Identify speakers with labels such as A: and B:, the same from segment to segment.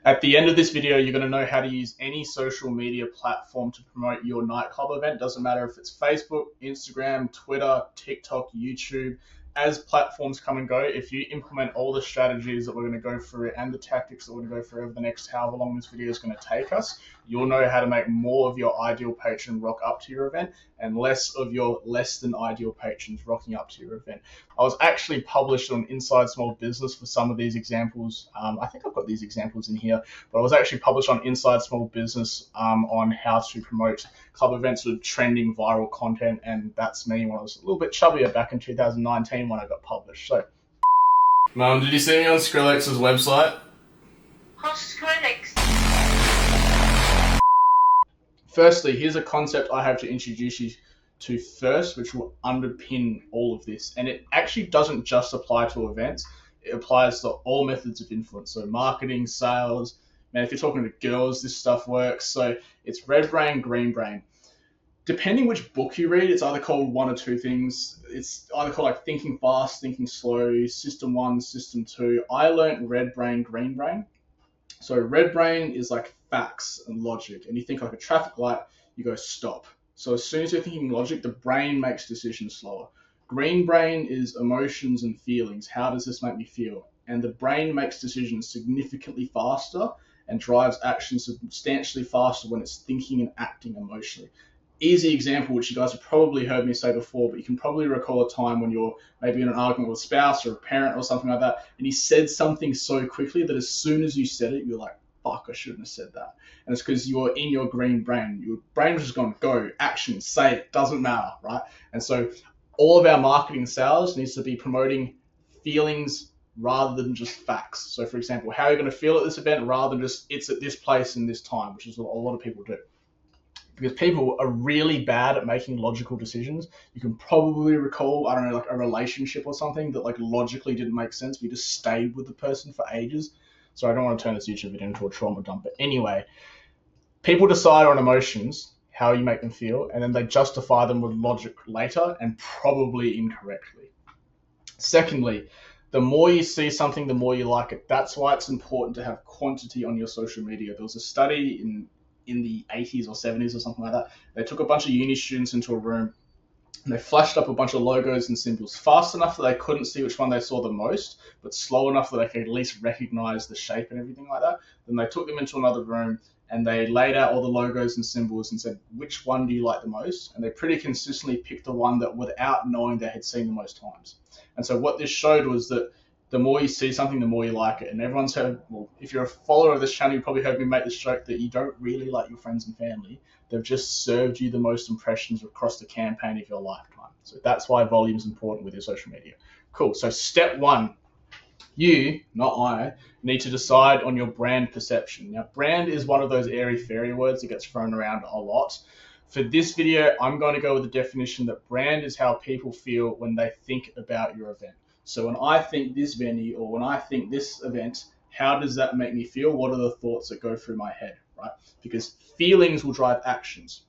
A: At the end of this video, you're going to know how to use any social media platform to promote your nightclub event. Doesn't matter if it's Facebook, Instagram, Twitter, TikTok, YouTube. As platforms come and go, if you implement all the strategies that we're going to go through and the tactics that we're going to go through over the next however long this video is going to take us, you'll know how to make more of your ideal patron rock up to your event and less of your less than ideal patrons rocking up to your event. I was actually published on Inside Small Business for some of these examples. I think I've got these examples in here, but I was actually published on Inside Small Business on how to promote club events with trending viral content, and that's me when I was a little bit chubbier back in 2019 when I got published. So, Mum, did you see me on Skrillex's website?
B: What's Skrillex?
A: Firstly, here's a concept I have to introduce you to first, which will underpin all of this. And it actually doesn't just apply to events. It applies to all methods of influence. So marketing, sales, man, if you're talking to girls, this stuff works. So it's red brain, green brain. Depending which book you read, it's either called one or two things. It's either called like thinking fast, thinking slow, system 1, system 2. I learned red brain, green brain. So red brain is like facts and logic. And you think like a traffic light, you go stop. So as soon as you're thinking logic, the brain makes decisions slower. Green brain is emotions and feelings. How does this make me feel? And the brain makes decisions significantly faster and drives action substantially faster when it's thinking and acting emotionally. Easy example, which you guys have probably heard me say before, but you can probably recall a time when you're maybe in an argument with a spouse or a parent or something like that, and you said something so quickly that as soon as you said it, you're like, fuck, I shouldn't have said that. And it's because you're in your green brain. Your brain was just going, go, action, say it, doesn't matter, right? And so all of our marketing sales needs to be promoting feelings rather than just facts. So for example, how are you going to feel at this event rather than just it's at this place and this time, which is what a lot of people do. Because people are really bad at making logical decisions. You can probably recall, I don't know, like a relationship or something that like logically didn't make sense, but you just stayed with the person for ages. So I don't want to turn this YouTube video into a trauma dump. But anyway, people decide on emotions, how you make them feel, and then they justify them with logic later and probably incorrectly. Secondly, the more you see something, the more you like it. That's why it's important to have quantity on your social media. There was a study in the 80s or 70s or something like that. They took a bunch of uni students into a room and they flashed up a bunch of logos and symbols fast enough that they couldn't see which one they saw the most, but slow enough that they could at least recognize the shape and everything like that. Then they took them into another room and they laid out all the logos and symbols and said, which one do you like the most? And they pretty consistently picked the one that without knowing they had seen the most times. And so what this showed was that the more you see something, the more you like it. And everyone's heard, well, if you're a follower of this channel, you probably heard me make this joke that you don't really like your friends and family. They've just served you the most impressions across the campaign of your lifetime. So that's why volume is important with your social media. Cool. So step 1, you, not I, need to decide on your brand perception. Now, brand is one of those airy-fairy words that gets thrown around a lot. For this video, I'm going to go with the definition that brand is how people feel when they think about your event. So when I think this venue or when I think this event, how does that make me feel? What are the thoughts that go through my head, right? Because feelings will drive actions.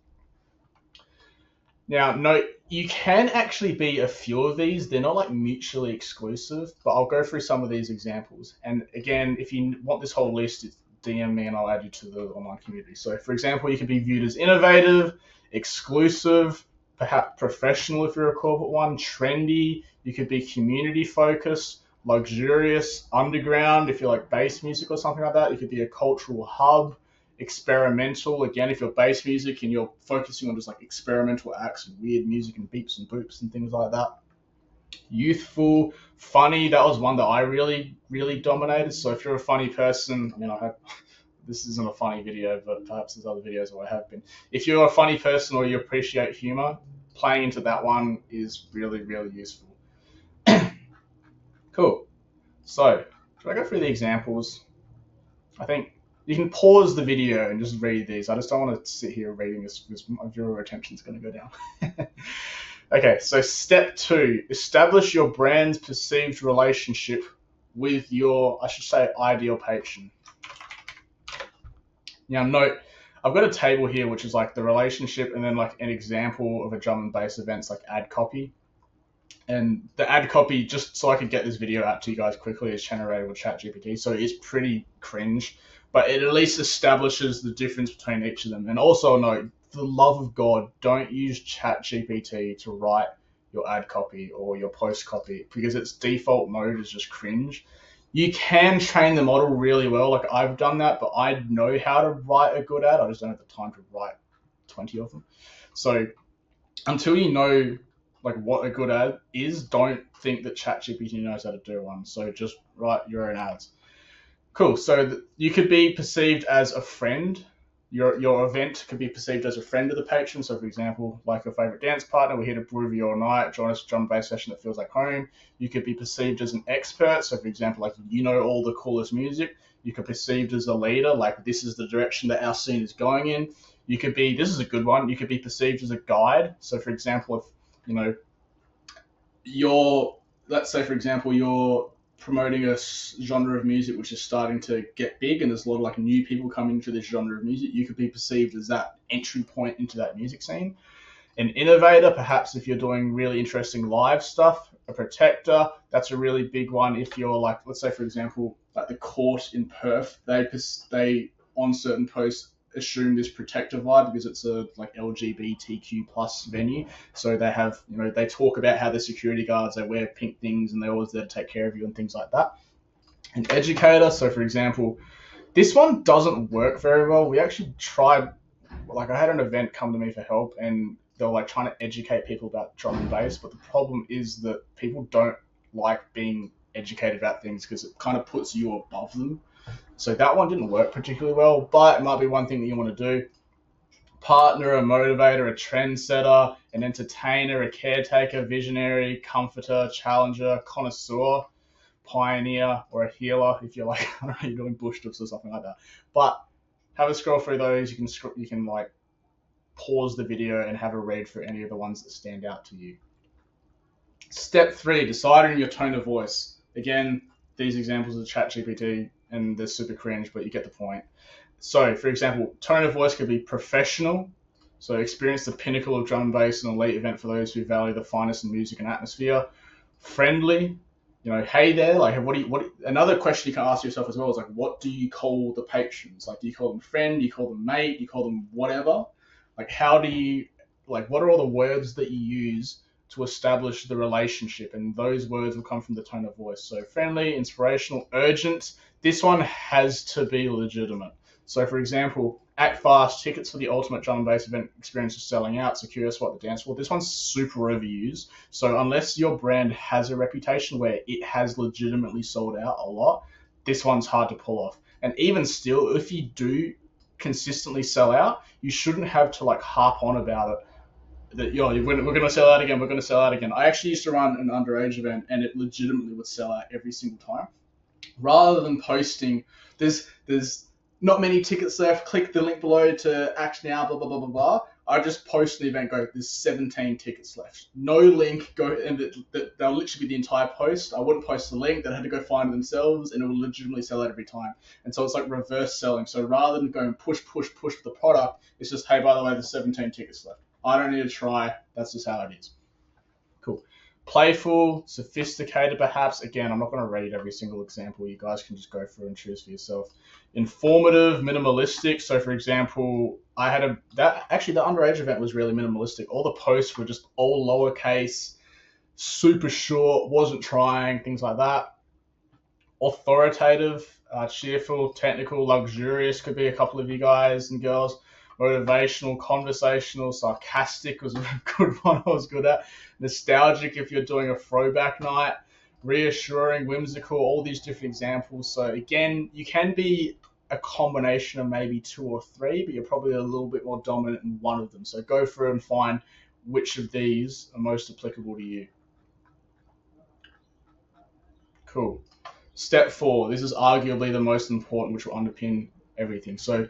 A: Now, note, you can actually be a few of these. They're not like mutually exclusive, but I'll go through some of these examples. And again, if you want this whole list, DM me and I'll add you to the online community. So for example, you could be viewed as innovative, exclusive, perhaps professional if you're a corporate one, trendy. You could be community focused, luxurious, underground if you're like bass music or something like that. You could be a cultural hub, experimental. Again, if you're bass music and you're focusing on just like experimental acts and weird music and beeps and boops and things like that. Youthful, funny. That was one that I really dominated. So if you're a funny person, I mean, this isn't a funny video, but perhaps there's other videos where I have been. If you're a funny person or you appreciate humor, playing into that one is really useful. Cool. So, should I go through the examples? I think you can pause the video and just read these. I just don't want to sit here reading this because my viewer attention is going to go down. Okay, so step 2, establish your brand's perceived relationship with your, I should say, ideal patron. Now note, I've got a table here which is like the relationship and then like an example of a drum and bass events like ad copy. And the ad copy, just so I could get this video out to you guys quickly, is generated with ChatGPT, so it's pretty cringe. but it at least establishes the difference between each of them. And also note, for the love of God, don't use ChatGPT to write your ad copy or your post copy, because its default mode is just cringe. You can train the model really well. Like, I've done that, but I know how to write a good ad. I just don't have the time to write 20 of them. So until you know like what a good ad is, don't think that ChatGPT knows how to do one. So just write your own ads. Cool. So you could be perceived as a friend. Your event could be perceived as a friend of the patron. So, for example, like your favorite dance partner, we're here to groovy all night. Join us for a drum and bass session that feels like home. You could be perceived as an expert. So, for example, like you know all the coolest music. You could be perceived as a leader. Like, this is the direction that our scene is going in. You could be, this is a good one, you could be perceived as a guide. So, for example, if you know let's say, for example, you're promoting a genre of music which is starting to get big, and there's a lot of like new people coming into this genre of music, you could be perceived as that entry point into that music scene. An innovator, perhaps if you're doing really interesting live stuff. A protector, that's a really big one. If you're like, let's say, for example, like the court in Perth, they on certain posts assume this protector vibe because it's a like LGBTQ plus venue. So they have, they talk about how the security guards, they wear pink things and they're always there to take care of you and things like that. An educator, so for example, this one doesn't work very well. We actually tried, like I had an event come to me for help and they were like trying to educate people about drum and bass, but the problem is that people don't like being educated about things because it kind of puts you above them. So that one didn't work particularly well, but it might be one thing that you want to do. Partner, a motivator, a trendsetter, an entertainer, a caretaker, visionary, comforter, challenger, connoisseur, pioneer, or a healer if you're like, I don't know, you're doing bush dips or something like that. But have a scroll through those. You can like pause the video and have a read for any of the ones that stand out to you. Step 3, deciding your tone of voice. Again, these examples of ChatGPT and they're super cringe, but you get the point. So, for example, tone of voice could be professional. So, experience the pinnacle of drum and bass, an elite event for those who value the finest in music and atmosphere. Friendly, hey there. Like, another question you can ask yourself as well is like, what do you call the patrons? Like, do you call them friend? Do you call them mate? Do you call them whatever? Like, what are all the words that you use to establish the relationship? And those words will come from the tone of voice. So friendly, inspirational, urgent. This one has to be legitimate. So for example, act fast, tickets for the ultimate drum and bass event experience is selling out, secure spot at the dance floor. This one's super overused. So unless your brand has a reputation where it has legitimately sold out a lot, this one's hard to pull off. And even still, if you do consistently sell out, you shouldn't have to like harp on about it. That we're going to sell out again. We're going to sell out again. I actually used to run an underage event, and it legitimately would sell out every single time. Rather than posting, there's not many tickets left. Click the link below to act now. Blah blah blah blah blah. I just post the event. Go. There's 17 tickets left. No link. Go, and they'll literally be the entire post. I wouldn't post the link. They had to go find it themselves, and it will legitimately sell out every time. And so it's like reverse selling. So rather than going push the product, it's just, hey, by the way, there's 17 tickets left. I don't need to try. That's just how it is. Cool. Playful, sophisticated, perhaps. Again, I'm not going to read every single example. You guys can just go through and choose for yourself. Informative, minimalistic. So, for example, the underage event was really minimalistic. All the posts were just all lowercase, super short, wasn't trying, things like that. Authoritative, cheerful, technical, luxurious could be a couple of you guys and girls. Motivational, conversational, sarcastic was a good one I was good at. Nostalgic if you're doing a throwback night. Reassuring, whimsical, all these different examples. So again, you can be a combination of maybe 2 or 3, but you're probably a little bit more dominant in one of them. So go through and find which of these are most applicable to you. Cool. Step 4. This is arguably the most important, which will underpin everything. So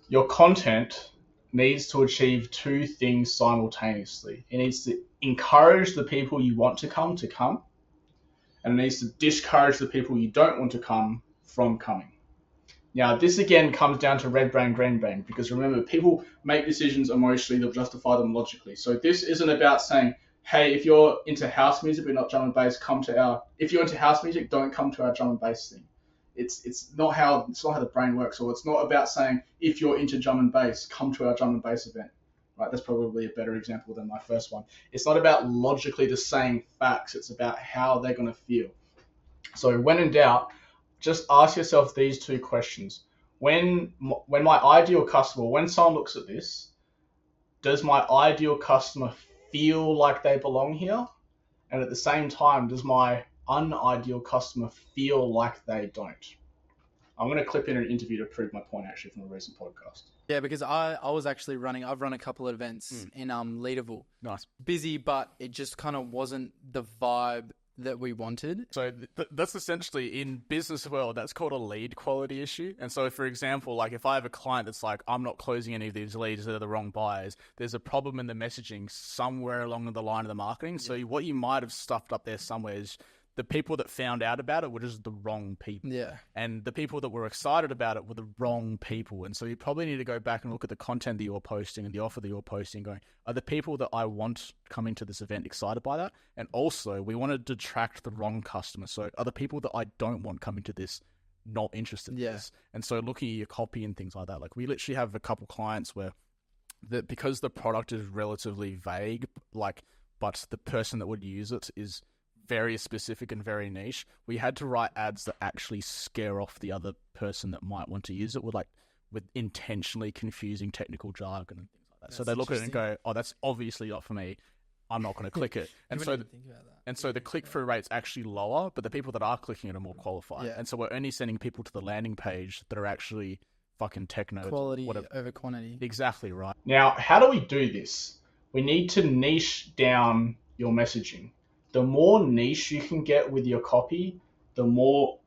A: your content needs to achieve 2 things simultaneously. It needs to encourage the people you want to come, and it needs to discourage the people you don't want to come from coming. Now, this again comes down to red brain, green brain, because remember, people make decisions emotionally, they'll justify them logically. So this isn't about saying, hey, if you're into house music but not drum and bass, if you're into house music, don't come to our drum and bass thing. It's not how the brain works, or it's not about saying if you're into drum and bass, come to our drum and bass event. Right, that's probably a better example than my first one. It's not about logically just saying facts. It's about how they're going to feel. So when in doubt, just ask yourself these two questions. When my ideal customer, when someone looks at this, does my ideal customer feel like they belong here? And at the same time, does my unideal customer feel like they don't? I'm going to clip in an interview to prove my point, actually, from a recent podcast.
C: Yeah, because I've run a couple of events in Leaderville.
D: Nice.
C: Busy, but it just kind of wasn't the vibe that we wanted.
D: So that's essentially, in business world, that's called a lead quality issue. And so, for example, like if I have a client that's like, I'm not closing any of these leads, they're the wrong buyers, there's a problem in the messaging somewhere along the line of the marketing. Yeah. So what you might have stuffed up there somewhere is the people that found out about it were just the wrong people.
C: Yeah.
D: And the people that were excited about it were the wrong people. And so you probably need to go back and look at the content that you're posting and the offer that you're posting, going, are the people that I want coming to this event excited by that? And also, we want to detract the wrong customers. So are the people that I don't want coming to this not interested in this? And so looking at your copy and things like that, like we literally have a couple clients where because the product is relatively vague, like, but the person that would use it is very specific and very niche, we had to write ads that actually scare off the other person that might want to use it with intentionally confusing technical jargon and things like that. That's so they look at it and go, oh, that's obviously not for me. I'm not going to click it. And so the click-through rate's actually lower, but the people that are clicking it are more qualified. Yeah. And so we're only sending people to the landing page that are actually fucking techno.
C: Quality over quantity.
D: Exactly right.
A: Now, how do we do this? We need to niche down your messaging. The more niche you can get with your copy, the more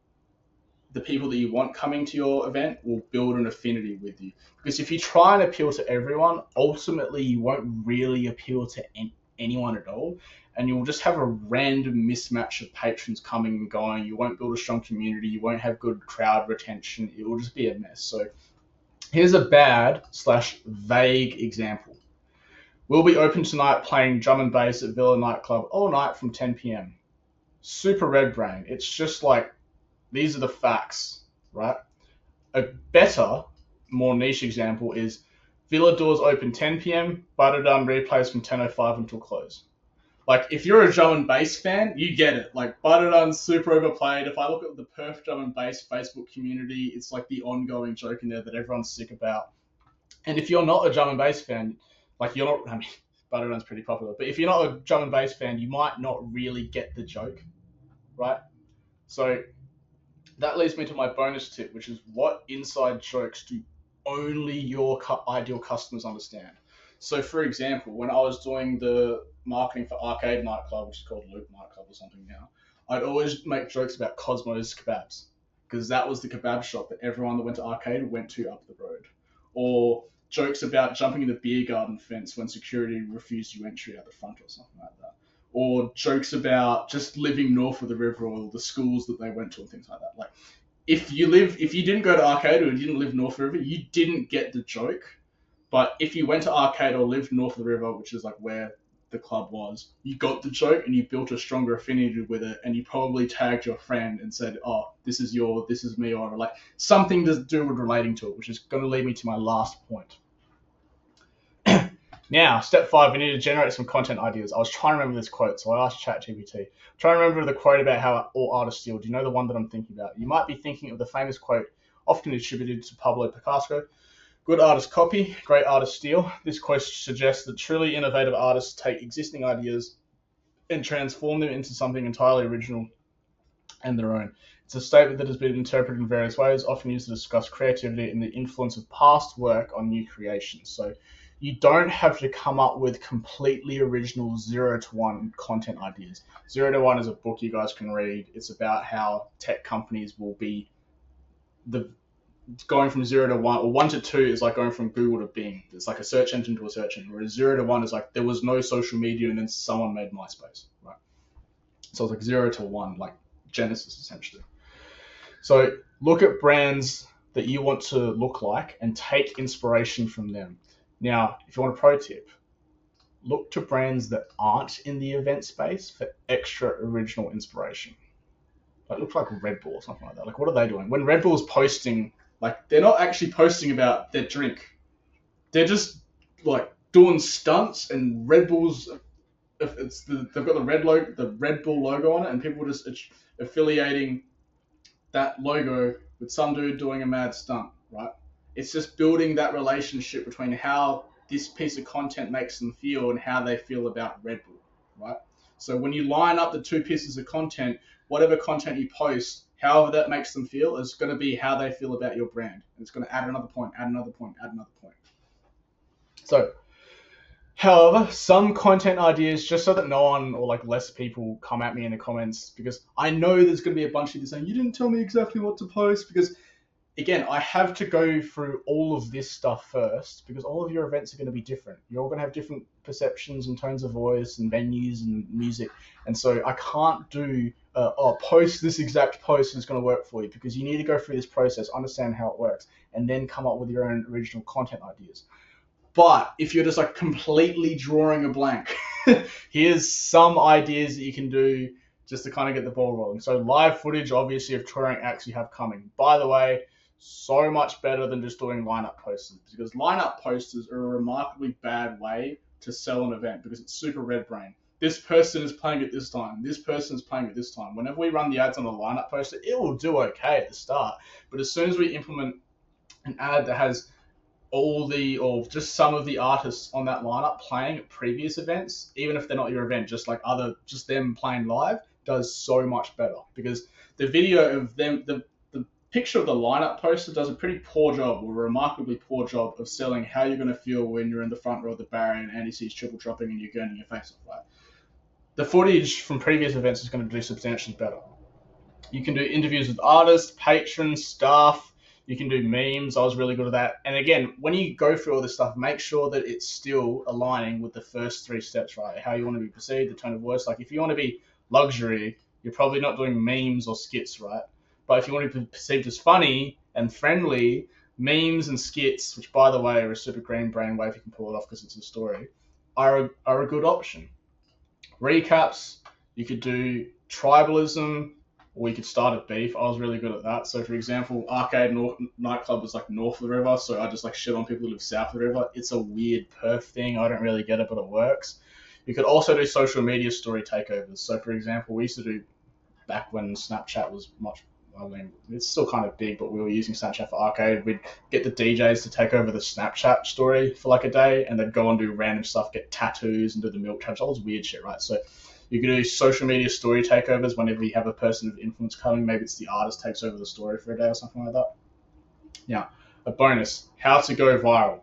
A: the people that you want coming to your event will build an affinity with you. Because if you try and appeal to everyone, ultimately you won't really appeal to anyone at all. And you'll just have a random mismatch of patrons coming and going. You won't build a strong community. You won't have good crowd retention. It will just be a mess. So here's a bad/vague example. We'll be open tonight playing drum and bass at Villa Nightclub all night from 10 p.m. Super red brain. It's just like, these are the facts, right? A better, more niche example is Villa doors open 10 p.m, Butterdone replays from 10:05 until close. Like, if you're a drum and bass fan, you get it. Like, Butterdone's super overplayed. If I look at the Perth drum and bass Facebook community, it's like the ongoing joke in there that everyone's sick about. And if you're not a drum and bass fan, like, you're not, I mean, Butterdone's pretty popular, but if you're not a drum and bass fan, you might not really get the joke, right? So that leads me to my bonus tip, which is what inside jokes do only your ideal customers understand. So, for example, when I was doing the marketing for Arcade Nightclub, which is called Loop Nightclub or something now, I'd always make jokes about Cosmo's Kebabs, because that was the kebab shop that everyone that went to Arcade went to up the road. Or jokes about jumping in the beer garden fence when security refused you entry out the front or something like that. Or jokes about just living north of the river or the schools that they went to and things like that. Like, if you didn't go to Arcade or you didn't live north of the river, you didn't get the joke. But if you went to Arcade or lived north of the river, which is like where the club was, you got the joke and you built a stronger affinity with it, and you probably tagged your friend and said, oh, this is me, or like something to do with relating to it, which is going to lead me to my last point. Now, step 5, we need to generate some content ideas. I was trying to remember this quote, so I asked ChatGPT. Trying to remember the quote about how all artists steal. Do you know the one that I'm thinking about? You might be thinking of the famous quote, often attributed to Pablo Picasso. Good artists copy, great artists steal. This quote suggests that truly innovative artists take existing ideas and transform them into something entirely original and their own. It's a statement that has been interpreted in various ways, often used to discuss creativity and the influence of past work on new creations. So you don't have to come up with completely original 0 to 1 content ideas. 0 to 1 is a book you guys can read. It's about how tech companies will be going from 0 to 1, or 1 to 2 is like going from Google to Bing. It's like a search engine to a search engine, whereas 0 to 1 is like there was no social media and then someone made MySpace, right? So it's like 0 to 1, like Genesis essentially. So look at brands that you want to look like and take inspiration from them. Now, if you want a pro tip, look to brands that aren't in the event space for extra original inspiration. Like, it looks like Red Bull or something like that. Like, what are they doing? When Red Bull's posting, like, they're not actually posting about their drink. They're just, like, doing stunts, and Red Bull's, they've got the Red Bull logo on it, and people just affiliating that logo with some dude doing a mad stunt, right? It's just building that relationship between how this piece of content makes them feel and how they feel about Red Bull, right? So when you line up the two pieces of content, whatever content you post, however that makes them feel, is going to be how they feel about your brand. And it's going to add another point, add another point, add another point. So, however, some content ideas, just so that no one or like less people come at me in the comments, because I know there's going to be a bunch of you saying, you didn't tell me exactly what to post, because again, I have to go through all of this stuff first, because all of your events are going to be different. You're all going to have different perceptions and tones of voice and venues and music. And so I can't do, post this exact post and it's going to work for you, because you need to go through this process, understand how it works, and then come up with your own original content ideas. But if you're just like completely drawing a blank, here's some ideas that you can do just to kind of get the ball rolling. So live footage, obviously, of touring acts you have coming. By the way, so much better than just doing lineup posters, because lineup posters are a remarkably bad way to sell an event, because it's super red brain. This person is playing at this time. This person is playing at this time. Whenever we run the ads on a lineup poster, it will do okay at the start. But as soon as we implement an ad that has or just some of the artists on that lineup playing at previous events, even if they're not your event, just them playing live, does so much better, because the video of them, the picture of the lineup poster does a pretty poor job, or a remarkably poor job, of selling how you're going to feel when you're in the front row of the barrier and Andy sees triple dropping and you're gurning your face off. Right? The footage from previous events is going to do substantially better. You can do interviews with artists, patrons, staff. You can do memes. I was really good at that. And again, when you go through all this stuff, make sure that it's still aligning with the first three steps, right? How you want to be perceived, the tone of voice. Like, if you want to be luxury, you're probably not doing memes or skits, right? But if you want to be perceived as funny and friendly, memes and skits, which, by the way, are a super green brainwave if you can pull it off because it's a story, are a good option. Recaps, you could do tribalism, or you could start a beef. I was really good at that. So, for example, Arcade Nightclub was like north of the river, so I just like shit on people who live south of the river. It's a weird perf thing. I don't really get it, but it works. You could also do social media story takeovers. So, for example, we used to do, back when Snapchat was much, I mean, it's still kind of big, but we were using Snapchat for Arcade. We'd get the DJs to take over the Snapchat story for like a day, and they'd go and do random stuff, get tattoos and do the milk challenge, all this weird shit, right? So you can do social media story takeovers whenever you have a person of influence coming. Maybe it's the artist takes over the story for a day or something like that. Now, a bonus, how to go viral.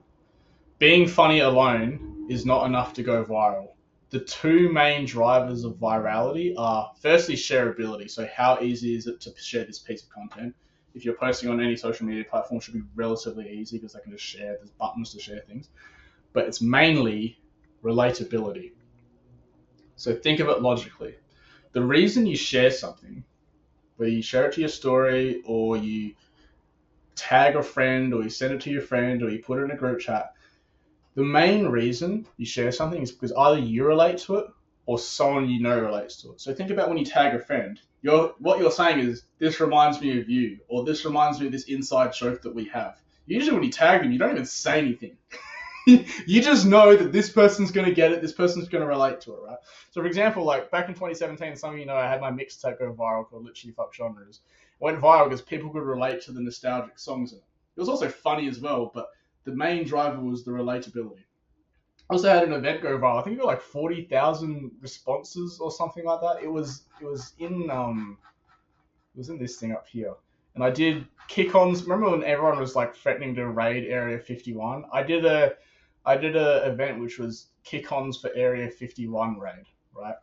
A: Being funny alone is not enough to go viral. The two main drivers of virality are, firstly, shareability. So how easy is it to share this piece of content? If you're posting on any social media platform, it should be relatively easy because they can just share. There's buttons to share things. But it's mainly relatability. So think of it logically. The reason you share something, whether you share it to your story or you tag a friend or you send it to your friend or you put it in a group chat, the main reason you share something is because either you relate to it or someone you know relates to it. So think about when you tag a friend. What you're saying is, this reminds me of you, or this reminds me of this inside joke that we have. Usually when you tag them, you don't even say anything. You just know that this person's going to get it, this person's going to relate to it, right? So, for example, like back in 2017, some of you know I had my mixtape go viral called Literally Fuck Genres. It went viral because people could relate to the nostalgic songs in it. It was also funny as well, but the main driver was the relatability. I also had an event go viral. I think it got like 40,000 responses or something like that. It was in this thing up here. And I did kick-ons. Remember when everyone was like threatening to raid Area 51? I did a event which was kick-ons for Area 51 raid, right?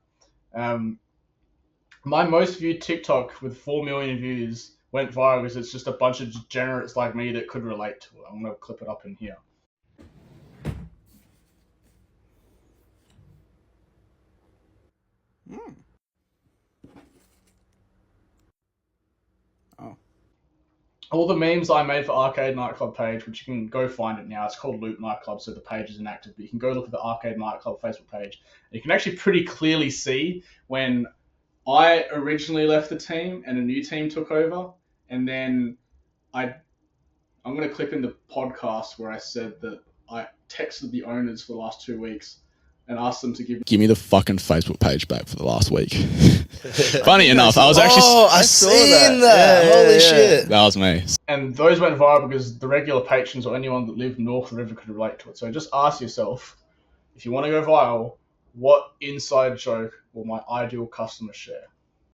A: My most viewed TikTok with 4 million views went viral because it's just a bunch of degenerates like me that could relate to it. I'm going to clip it up in here.
C: Oh.
A: All the memes I made for Arcade Nightclub page, which you can go find it now. It's called Loop Nightclub, so the page is inactive. But you can go look at the Arcade Nightclub Facebook page. And you can actually pretty clearly see when I originally left the team and a new team took over, and then I'm going to clip in the podcast where I said that I texted the owners for the last 2 weeks and asked them to give
E: me the fucking Facebook page back for the last week. Funny enough, I was actually...
F: Oh, I seen that. Holy shit.
E: That was me.
A: And those went viral because the regular patrons or anyone that lived north of the river could relate to it. So just ask yourself, if you want to go viral, what inside joke will my ideal customer share?